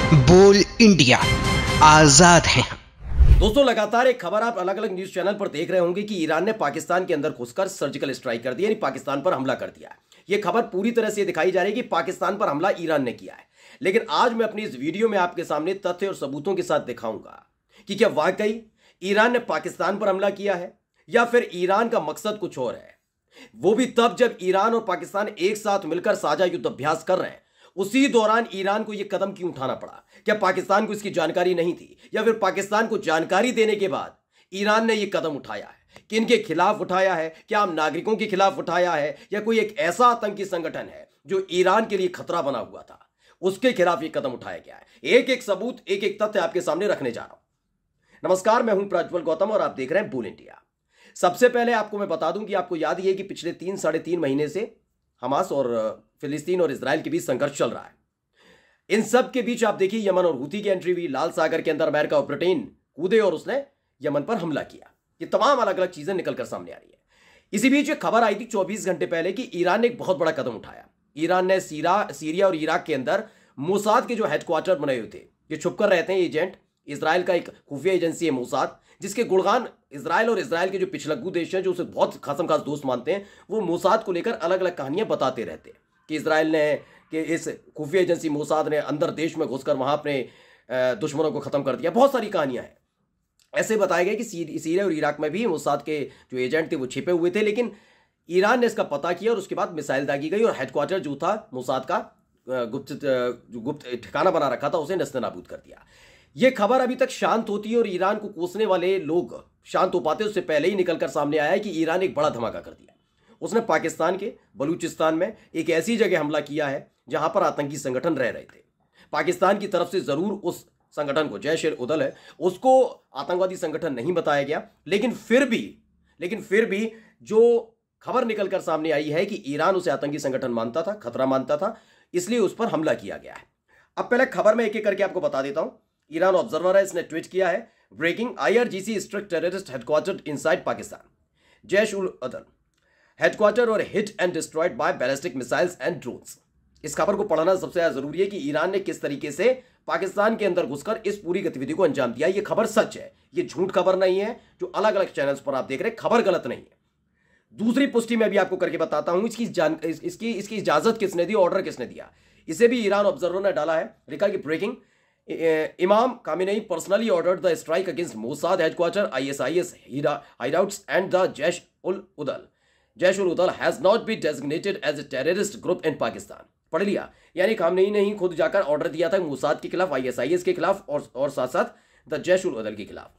बोल इंडिया, आजाद हैं। दोस्तों, लगातार एक खबर आप अलग अलग न्यूज चैनल पर देख रहे होंगे कि ईरान ने पाकिस्तान के अंदर घुसकर सर्जिकल स्ट्राइक कर दिया, यानी पाकिस्तान पर हमला कर दिया है। यह खबर पूरी तरह से दिखाई जा रही है कि पाकिस्तान पर हमला ईरान ने किया है। लेकिन आज मैं अपनी इस वीडियो में आपके सामने तथ्य और सबूतों के साथ दिखाऊंगा कि क्या वाकई ईरान ने पाकिस्तान पर हमला किया है या फिर ईरान का मकसद कुछ और है। वो भी तब जब ईरान और पाकिस्तान एक साथ मिलकर साझा युद्ध अभ्यास कर रहे हैं। उसी दौरान ईरान को यह कदम क्यों उठाना पड़ा? क्या पाकिस्तान को इसकी जानकारी नहीं थी या फिर पाकिस्तान को जानकारी देने के बाद ईरान ने यह कदम उठाया है? किनके खिलाफ उठाया है? क्या आम नागरिकों के खिलाफ उठाया है या कोई एक ऐसा आतंकी संगठन है जो ईरान के लिए खतरा बना हुआ था, उसके खिलाफ यह कदम उठाया गया है? एक एक सबूत, एक एक तथ्य आपके सामने रखने जा रहा हूं। नमस्कार, मैं हूं प्रज्वल गौतम और आप देख रहे हैं बोल इंडिया। सबसे पहले आपको मैं बता दूं कि आपको याद ही है कि पिछले 3-3.5 महीने से हमास और फिलिस्तीन और इजराइल के बीच संघर्ष चल रहा है। इन सब के बीच आप देखिए यमन और हूती की एंट्री हुई, लाल सागर के अंदर अमेरिका और ब्रिटेन कूदे और उसने यमन पर हमला किया। ये तमाम अलग अलग चीजें निकलकर सामने आ रही है। इसी बीच एक खबर आई थी 24 घंटे पहले कि ईरान ने एक बहुत बड़ा कदम उठाया। ईरान ने सीरिया और इराक के अंदर मोसाद के जो हेडक्वार्टर बने हुए थे, ये छुपकर रहते हैं एजेंट, इजराइल का एक खुफिया एजेंसी है मोसाद, जिसके गुणगान इजराइल और इजराइल के जो पिछलग्गू देश हैं जो उसे बहुत खासम खास दोस्त मानते हैं, वो मोसाद को लेकर अलग अलग कहानियां बताते रहते हैं कि इजराइल ने कि इस खुफिया एजेंसी मोसाद ने अंदर देश में घुसकर वहां अपने दुश्मनों को खत्म कर दिया। बहुत सारी कहानियां हैं। ऐसे बताया गया कि सीरिया और इराक में भी मोसाद के जो एजेंट थे वो छिपे हुए थे, लेकिन ईरान ने इसका पता किया और उसके बाद मिसाइल दागी गई और हेडक्वार्टर जो था मोसाद का गुप्त ठिकाना बना रखा था उसे नस्ते-नाबूद कर दिया। यह खबर अभी तक शांत होती है और ईरान को कोसने वाले लोग शांत हो पाते उससे पहले ही निकलकर सामने आया है कि ईरान एक बड़ा धमाका कर दिया। उसने पाकिस्तान के बलूचिस्तान में एक ऐसी जगह हमला किया है जहां पर आतंकी संगठन रह रहे थे। पाकिस्तान की तरफ से जरूर उस संगठन को, जैश-ए-उदल है, उसको आतंकवादी संगठन नहीं बताया गया, लेकिन फिर भी जो खबर निकलकर सामने आई है कि ईरान उसे आतंकी संगठन मानता था, खतरा मानता था, इसलिए उस पर हमला किया गया है। अब पहले खबर में एक एक करके आपको बता देता हूं। ईरान ऑब्जर्वर है, इसने ट्वीट किया है, breaking, IRGC strict terrorist headquarter inside Pakistan, Jaish-ul-Adl headquarter और hit and destroyed by ballistic missiles and drones. इस खबर को पढ़ना सबसे ज्यादा जरूरी है कि ईरान ने किस तरीके से पाकिस्तान के अंदर घुसकर इस पूरी गतिविधि को अंजाम दिया। यह खबर सच है, यह झूठ खबर नहीं है जो अलग अलग चैनल्स पर आप देख रहे हैं। खबर गलत नहीं है। दूसरी पुष्टि मैं भी आपको करके बताता हूं इसकी इजाजत किसने दी, ऑर्डर किसने दिया। इसे भी ईरान ऑब्जर्वर ने डाला है, लिखा कि breaking, Imam Khamenei personally ordered the strike against Mossad headquarter, ISIS hideouts and the Jaish-ul-Adl. Jaish-ul-Adl has not been designated as a terrorist group in Pakistan. पढ़ लिया, यानी खामनेई ने ही खुद जाकर ऑर्डर दिया था मोसाद के खिलाफ, ISIS के खिलाफ और साथ साथ द जैश-उल-अदल के खिलाफ।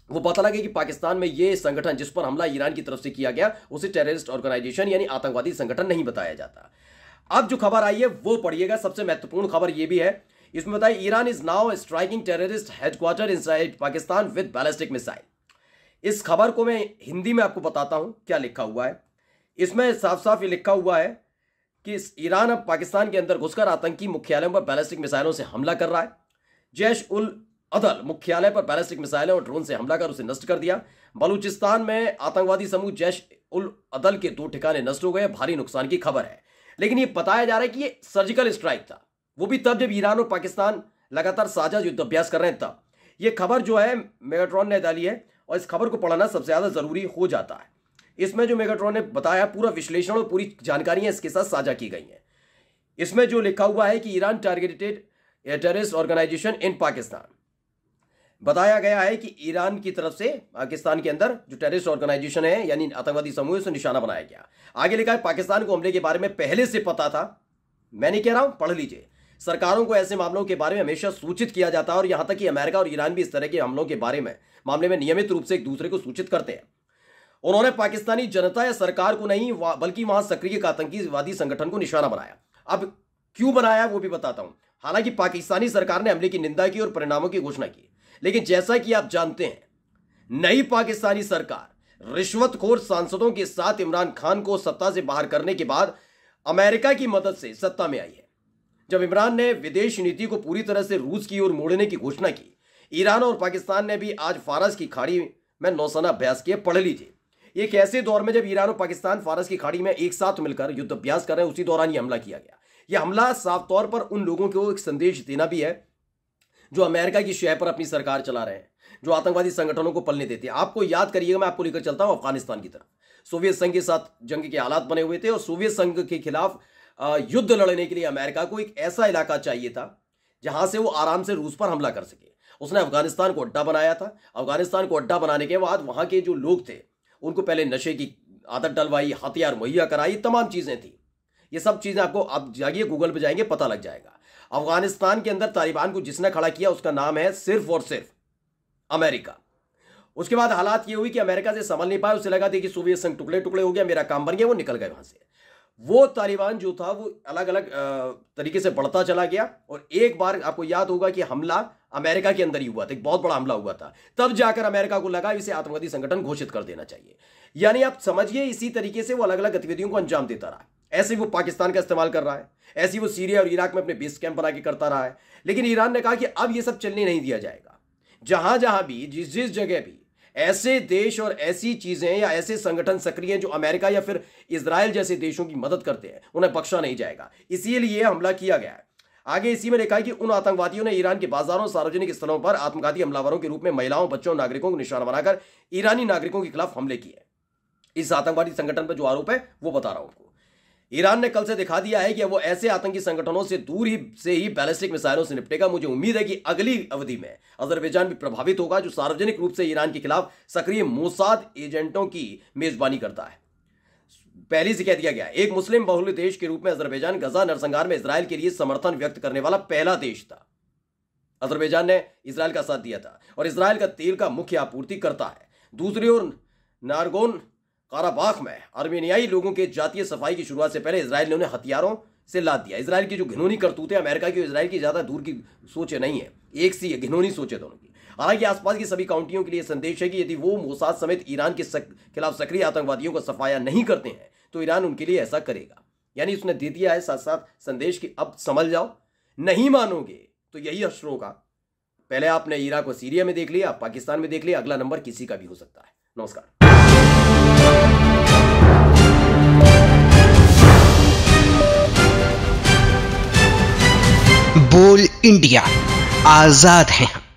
वो पता लगे कि पाकिस्तान में ये संगठन जिस पर हमला ईरान की तरफ से किया गया उसे टेररिस्ट ऑर्गेनाइजेशन यानी आतंकवादी संगठन नहीं बताया जाता। अब जो खबर आई है वो पढ़िएगा। सबसे महत्वपूर्ण खबर ये भी है, इसमें बताया Iran is now striking terrorist headquarter inside Pakistan with ballistic missile. इस खबर को मैं हिंदी में आपको बताता हूं क्या लिखा हुआ है। इसमें साफ साफ ये लिखा हुआ है कि ईरान अब पाकिस्तान के अंदर घुसकर आतंकी मुख्यालयों पर बैलिस्टिक मिसाइलों से हमला कर रहा है। जैश-उल-अदल मुख्यालय पर बैलिस्टिक मिसाइलों और ड्रोन से हमला कर उसे नष्ट कर दिया। बलूचिस्तान में आतंकवादी समूह जैश-उल-अदल के 2 ठिकाने नष्ट हो गए, भारी नुकसान की खबर है। लेकिन यह बताया जा रहा है कि यह सर्जिकल स्ट्राइक था, वो भी तब जब ईरान और पाकिस्तान लगातार साझा युद्ध अभ्यास कर रहे हैं तब। यह खबर जो है मेगाट्रॉन ने डाली है और इस खबर को पढ़ना सबसे ज्यादा जरूरी हो जाता है। इसमें जो मेगाट्रॉन ने बताया पूरा विश्लेषण और पूरी जानकारियां इसके साथ साझा की गई हैं। इसमें जो लिखा हुआ है कि ईरान टारगेटेड टेररिस्ट ऑर्गेनाइजेशन इन पाकिस्तान, बताया गया है कि ईरान की तरफ से पाकिस्तान के अंदर जो टेररिस्ट ऑर्गेनाइजेशन है यानी आतंकवादी समूह है उसे निशाना बनाया गया। आगे लिखा है पाकिस्तान को हमले के बारे में पहले से पता था। मैं नहीं कह रहा हूं, पढ़ लीजिए। सरकारों को ऐसे मामलों के बारे में हमेशा सूचित किया जाता है और यहां तक कि अमेरिका और ईरान भी इस तरह के हमलों के मामले में नियमित रूप से एक दूसरे को सूचित करते हैं। उन्होंने पाकिस्तानी जनता या सरकार को नहीं बल्कि वहां सक्रिय आतंकीवादी संगठन को निशाना बनाया। अब क्यों बनाया वो भी बताता हूं। हालांकि पाकिस्तानी सरकार ने हमले की निंदा की और परिणामों की घोषणा की, लेकिन जैसा कि आप जानते हैं नई पाकिस्तानी सरकार रिश्वतखोर सांसदों के साथ इमरान खान को सत्ता से बाहर करने के बाद अमेरिका की मदद से सत्ता में आई है। जब इमरान ने विदेश नीति को पूरी तरह से रूस की ओर मोड़ने की घोषणा की, ईरान और पाकिस्तान ने भी आज फारस की खाड़ी में नौसेना अभ्यास किए। पढ़ लीजिए। एक ऐसे दौर में जब ईरान और पाकिस्तान फारस की खाड़ी में एक साथ मिलकर युद्ध अभ्यास कर रहे हैं, उसी दौरान यह हमला किया गया। यह हमला साफ तौर पर उन लोगों को एक संदेश देना भी है जो अमेरिका की शय पर अपनी सरकार चला रहे हैं, जो आतंकवादी संगठनों को पलने देते हैं। आपको याद करिएगा, मैं आपको लेकर चलता हूं अफगानिस्तान की तरफ। सोवियत संघ के साथ जंग के हालात बने हुए थे और सोवियत संघ के खिलाफ युद्ध लड़ने के लिए अमेरिका को एक ऐसा इलाका चाहिए था जहां से वो आराम से रूस पर हमला कर सके। उसने अफगानिस्तान को अड्डा बनाया था। अफगानिस्तान को अड्डा बनाने के बाद वहां के जो लोग थे उनको पहले नशे की आदत डलवाई, हथियार मुहैया कराई, तमाम चीजें थी। ये सब चीजें आपको, आप जाइए गूगल पे जाएंगे पता लग जाएगा। अफगानिस्तान के अंदर तालिबान को जिसने खड़ा किया उसका नाम है सिर्फ और सिर्फ अमेरिका। उसके बाद हालात ये हुई कि अमेरिका से संभल नहीं पाया, उसे लगा था कि सोवियत संघ टुकड़े टुकड़े हो गया, मेरा काम बन गया, वो निकल गए वहां से। वो तालिबान जो था वो अलग अलग तरीके से बढ़ता चला गया और एक बार आपको याद होगा कि हमला अमेरिका के अंदर ही हुआ था, एक बहुत बड़ा हमला हुआ था। तब जाकर अमेरिका को लगा इसे आतंकवादी संगठन घोषित कर देना चाहिए। यानी आप समझिए इसी तरीके से वो अलग अलग गतिविधियों को अंजाम देता रहा। ऐसे वो पाकिस्तान का इस्तेमाल कर रहा है, ऐसे वो सीरिया और इराक में अपने बेस कैंप बना के करता रहा है। लेकिन ईरान ने कहा कि अब ये सब चलने नहीं दिया जाएगा। जहां जहां भी, जिस जिस जगह भी ऐसे देश और ऐसी चीजें या ऐसे संगठन सक्रिय हैं जो अमेरिका या फिर इजराइल जैसे देशों की मदद करते हैं, उन्हें बख्शा नहीं जाएगा। इसीलिए हमला किया गया है। आगे इसी में लिखा है कि उन आतंकवादियों ने ईरान के बाजारों, सार्वजनिक स्थलों पर आत्मघाती हमलावरों के रूप में महिलाओं, बच्चों, नागरिकों को निशाना बनाकर ईरानी नागरिकों के खिलाफ हमले किए। इस आतंकवादी संगठन पर जो आरोप है वो बता रहा हूं आपको। ईरान ने कल से दिखा दिया है कि वो ऐसे आतंकी संगठनों से दूर ही बैलिस्टिक मिसाइलों से निपटेगा। मुझे उम्मीद है कि अगली अवधि में अजरबैजान भी प्रभावित होगा, जो सार्वजनिक रूप से ईरान के खिलाफ सक्रिय मोसाद एजेंटों की मेजबानी करता है। पहले से कह दिया गया, एक मुस्लिम बहुल देश के रूप में अजरबैजान गजा नरसंहार में इजराइल के लिए समर्थन व्यक्त करने वाला पहला देश था। अजरबैजान ने इजराइल का साथ दिया था और इजराइल का तेल का मुख्य आपूर्ति करता है। दूसरी ओर नारगोन काराबाख में आर्मेनियाई लोगों के जातीय सफाई की शुरुआत से पहले इजराइल ने उन्हें हथियारों से लाद दिया। इजराइल की जो घिनौनी करतूतें अमेरिका की और इजराइल की ज्यादा दूर की सोच नहीं है, एक सी है, घिनौनी सोच है दोनों की। हालांकि आसपास की सभी काउंटियों के लिए संदेश है कि यदि वो मोसाद समेत ईरान के खिलाफ सक्रिय आतंकवादियों को सफाया नहीं करते हैं तो ईरान उनके लिए ऐसा करेगा। यानी उसने दे दिया है साथ साथ संदेश कि अब संभल जाओ, नहीं मानोगे तो यही अश्रों का। पहले आपने इराक और सीरिया में देख लिया, पाकिस्तान में देख लिया, अगला नंबर किसी का भी हो सकता है। नमस्कार। बोल इंडिया, आजाद हैं।